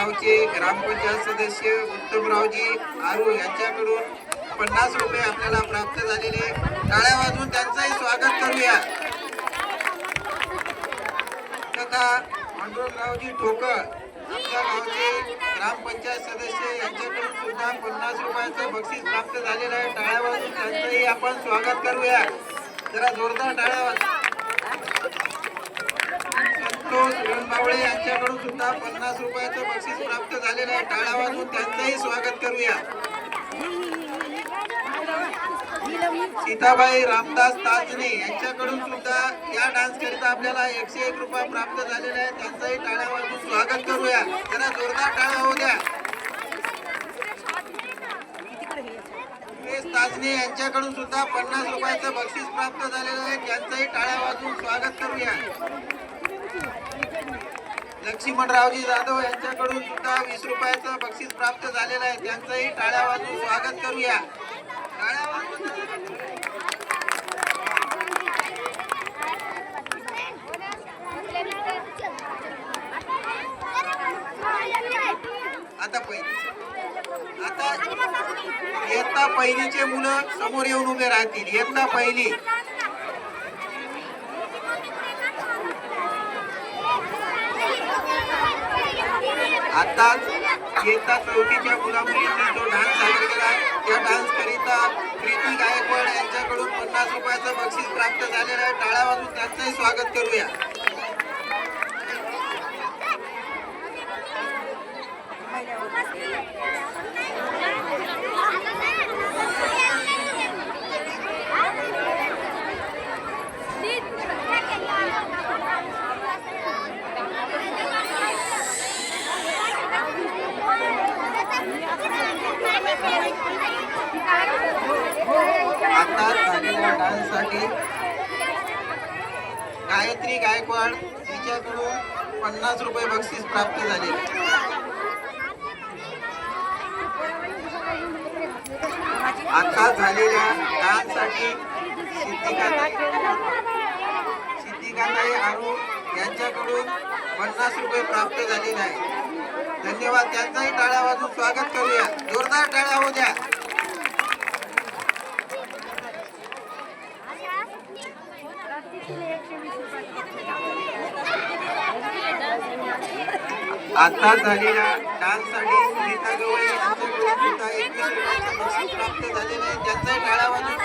गावचे ग्रामपंचायत सदस्य उत्तमरावजी आरू यांच्याकडून 50 रुपये आपल्याला प्राप्त झालेले, टाळ्या वाजवून त्यांचंही स्वागत करूया। तथा पांडुरंगरावजी ठोकर आपल्या गावचे ग्रामपंचायत सदस्य यांच्याकडून सुद्धा 50 रुपयाचं बक्षीस प्राप्त झालेलं आहे, टाळ्या वाजवून त्यांचंही आपण स्वागत करूया। जरा जोरदार टाळ्या वाजवा। संतोष रणबावळे यांच्याकडून सुद्धा 50 रुपयाचं बक्षीस प्राप्त झालेलं आहे, टाळ्या वाजवून त्यांचंही स्वागत करूया। सीताबाई रामदास ताजने यांच्याकडून सुद्धा या डान्स करिता आपल्याला 101 रुपये प्राप्त झालेले आहे, त्यांचंही टाळ्या वाजवून स्वागत करूया। जरा जोरदार टाळ्या होऊ द्या। ताजने यांच्याकडून सुद्धा 50 रुपयाचं बक्षीस प्राप्त झालेलं आहे, त्यांचंही टाळ्या वाजवून स्वागत करूया। लक्ष्मणरावजी जाधव यांच्याकडून सुद्धा 20 रुपयाचं बक्षीस प्राप्त झालेलं आहे, त्यांचंही टाळ्या वाजवून स्वागत करूया। आता इयत्ता पहिलीचे मुलं समोर येऊन उभे राहतील। इयत्ता पहिली आता इयत्ता चौथीच्या मुलामुलींनी जो डान्स सादर केला त्या डान्स करिता प्रीती गायकवाड यांच्याकडून 50 रुपयाचं बक्षीस प्राप्त झालेलं आहे, टाळ्या वाजवून त्यांचंही स्वागत करूया। आता झालेल्या डान्ससाठी गायत्री गायकवाड हिच्याकडून 50 रुपये बक्षीस प्राप्त झाले। आता झालेल्या डान्ससाठी सिद्धिकाताई आरू यांच्याकडून 50 रुपये प्राप्त झालेले आहे, धन्यवाद। त्यांचाही टाळ्या वाजवून स्वागत करूया। जोरदार टाळ्या होऊ द्या। आता झालेल्या डान्ससाठी सुनीता गवळी यांच्याकडून सुद्धा 21 रुपयाचं बक्षीस प्राप्त झालेलं आहे, त्यांचाही टाळ्या वाजवून